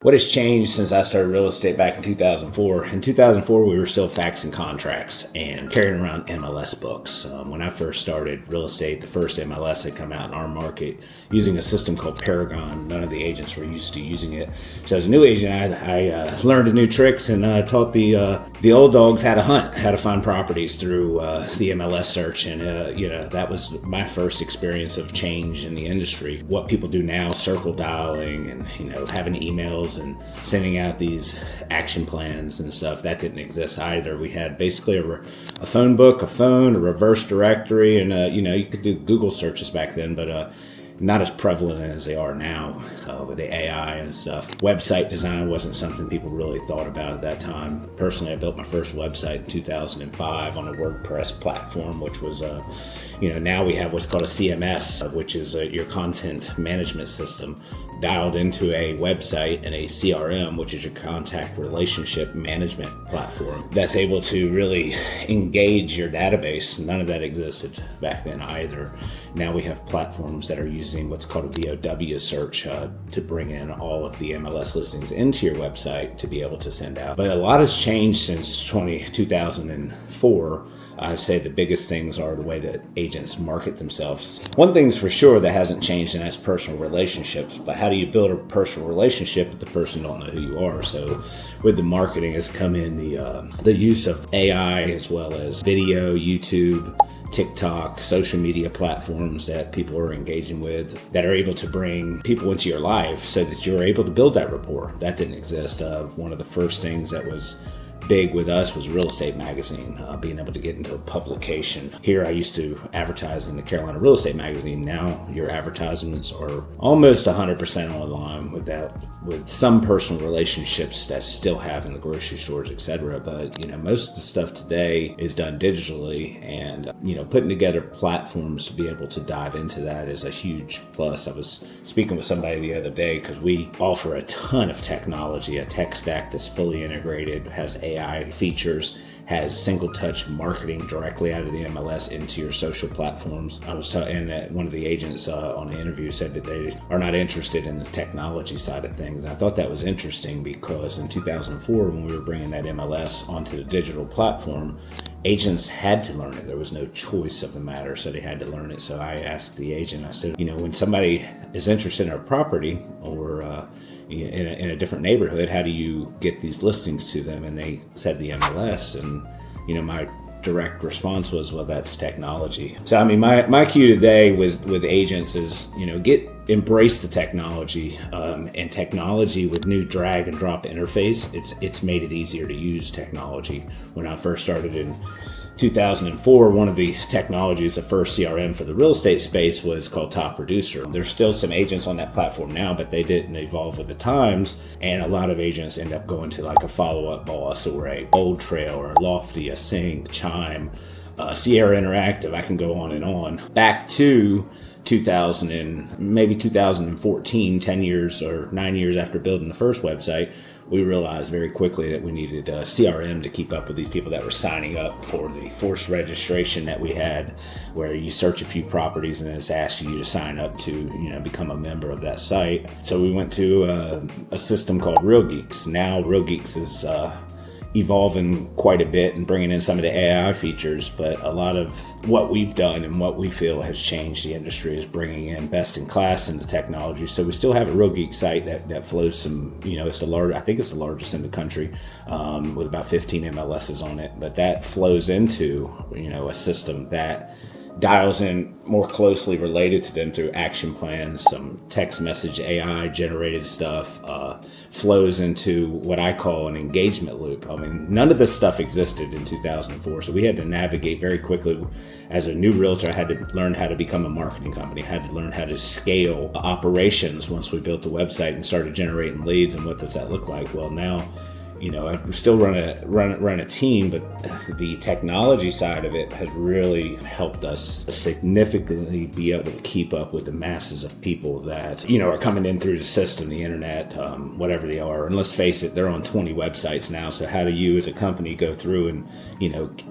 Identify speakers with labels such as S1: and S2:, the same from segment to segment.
S1: What has changed since I started real estate back in 2004? In 2004, we were still faxing contracts and carrying around MLS books. When I first started real estate, the first MLS had come out in our market using a system called Paragon. None of the agents were used to using it. So as a new agent, I learned a new tricks and taught the old dogs how to hunt, how to find properties through the MLS search. And that was my first experience of change in the industry. What people do now, circle dialing and having emails and sending out these action plans and stuff, that didn't exist either. We had basically a phone book, a phone, a reverse directory, and you could do Google searches back then, but not as prevalent as they are now with the AI and stuff. Website design wasn't something people really thought about at that time. Personally, I built my first website in 2005 on a WordPress platform, which was, now we have what's called a CMS, which is your content management system, dialed into a website, and a CRM, which is your contact relationship management platform, that's able to really engage your database. None of that existed back then either. Now we have platforms that are using what's called a VOW search to bring in all of the MLS listings into your website to be able to send out. But a lot has changed since 2004. I say the biggest things are the way that agents market themselves. One thing's for sure that hasn't changed, and that's personal relationships. But how do you build a personal relationship if the person don't know who you are? So with the marketing has come in the use of AI, as well as video, YouTube, TikTok, social media platforms that people are engaging with, that are able to bring people into your life so that you're able to build that rapport. That didn't exist. One of the first things that was big with us was Real Estate Magazine, being able to get into a publication. Here I used to advertise in the Carolina Real Estate Magazine. Now your advertisements are almost 100% online with some personal relationships that still have in the grocery stores, etc. But most of the stuff today is done digitally, and putting together platforms to be able to dive into that is a huge plus. I was speaking with somebody the other day because we offer a ton of technology, a tech stack that's fully integrated, has AI features, has single touch marketing directly out of the MLS into your social platforms. I was talking, and one of the agents on the interview said that they are not interested in the technology side of things. I thought that was interesting because in 2004, when we were bringing that MLS onto the digital platform, agents had to learn it. There was no choice of the matter, so they had to learn it. So I asked the agent, I said, when somebody is interested in a property or in a different neighborhood, how do you get these listings to them? And they said the MLS, and my direct response was, well, that's technology. So I mean, my cue today with agents is embrace the technology, and technology with new drag and drop interface. It's made it easier to use technology. When I first started in 2004, one of the technologies, the first CRM for the real estate space, was called Top Producer. There's still some agents on that platform now, but they didn't evolve with the times, and a lot of agents end up going to like a Follow Up Boss or a Bold Trail or Lofty, a Sync, Chime, Sierra Interactive. I can go on and on. Back to 2000 and maybe 2014, 10 years or 9 years after building the first website, we realized very quickly that we needed a CRM to keep up with these people that were signing up for the forced registration that we had, where you search a few properties and then it's asking you to sign up to become a member of that site. So we went to a system called Real Geeks. Now Real Geeks is evolving quite a bit and bringing in some of the AI features, but a lot of what we've done and what we feel has changed the industry is bringing in best in class into technology. So we still have a Real Geek site that flows some, I think it's the largest in the country, with about 15 MLSs on it, but that flows into, a system that dials in more closely related to them through action plans, some text message AI generated stuff, flows into what I call an engagement loop. I mean, none of this stuff existed in 2004, so we had to navigate very quickly. As a new realtor, I had to learn how to become a marketing company. I had to learn how to scale operations once we built the website and started generating leads, and what does that look like? Well, now I still run a team, but the technology side of it has really helped us significantly be able to keep up with the masses of people that, are coming in through the system, the internet, whatever they are. And let's face it, they're on 20 websites now. So how do you as a company go through and,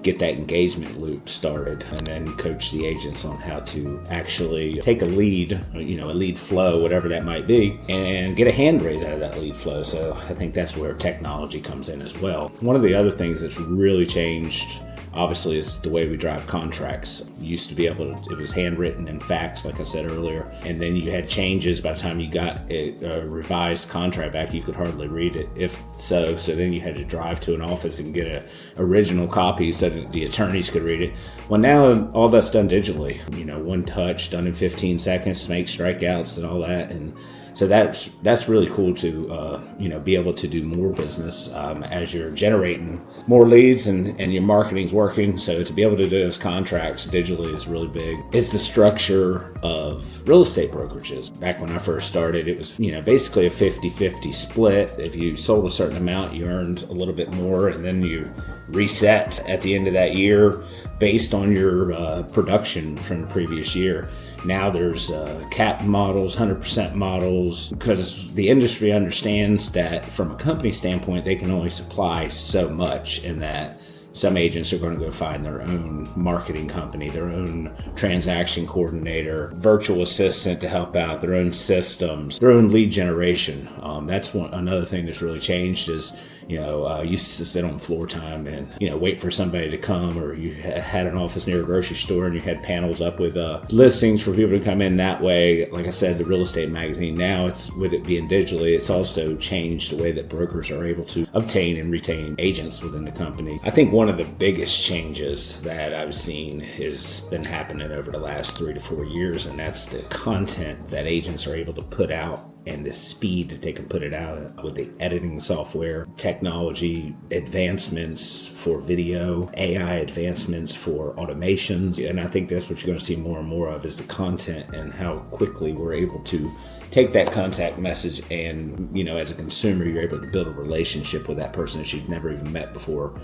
S1: get that engagement loop started, and then coach the agents on how to actually take a lead, a lead flow, whatever that might be, and get a hand raise out of that lead flow. So I think that's where technology comes in as well. One of the other things that's really changed, obviously, is the way we drive contracts. You used to be able to, it was handwritten and faxed, like I said earlier, and then you had changes. By the time you got a revised contract back, you could hardly read it, if so. So then you had to drive to an office and get an original copy so that the attorneys could read it. Well, now all that's done digitally. One touch, done in 15 seconds, make strikeouts and all that. And so that's really cool to be able to do more business as you're generating more leads and your marketing's working. So to be able to do those contracts digitally is really big. It's the structure of real estate brokerages. Back when I first started, it was basically a 50-50 split. If you sold a certain amount, you earned a little bit more, and then you reset at the end of that year based on your production from the previous year. Now there's cap models, 100% models, because the industry understands that from a company standpoint, they can only supply so much, and that some agents are going to go find their own marketing company, their own transaction coordinator, virtual assistant to help out, their own systems, their own lead generation. That's another thing that's really changed is, used to sit on floor time and, wait for somebody to come, or you had an office near a grocery store and you had panels up with listings for people to come in that way. Like I said, the real estate magazine, now it's, with it being digitally, it's also changed the way that brokers are able to obtain and retain agents within the company. I think one of the biggest changes that I've seen has been happening over the last 3 to 4 years, and that's the content that agents are able to put out and the speed that they can put it out with the editing software, technology advancements for video, AI advancements for automations. And I think that's what you're going to see more and more of, is the content and how quickly we're able to take that contact message and, as a consumer, you're able to build a relationship with that person that you've never even met before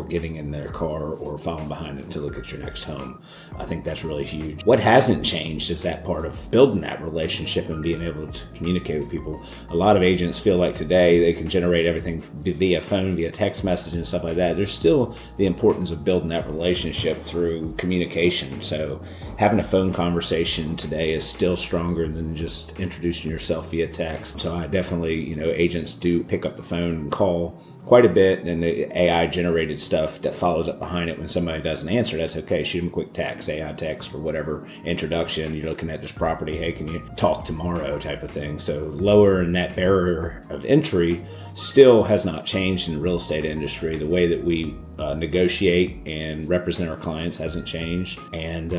S1: getting in their car or following behind them to look at your next home. I think that's really huge. What hasn't changed is that part of building that relationship and being able to communicate with people. A lot of agents feel like today they can generate everything via phone, via text message and stuff like that. There's still the importance of building that relationship through communication. So having a phone conversation today is still stronger than just introducing yourself via text. So I definitely, agents do pick up the phone and call quite a bit, and the AI generated stuff that follows up behind it when somebody doesn't answer, that's okay. Shoot them a quick text, AI text or whatever, introduction, you're looking at this property, hey, can you talk tomorrow, type of thing. So lowering that barrier of entry still has not changed in the real estate industry. The way that we negotiate and represent our clients hasn't changed, and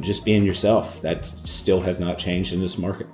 S1: just being yourself, that still has not changed in this market.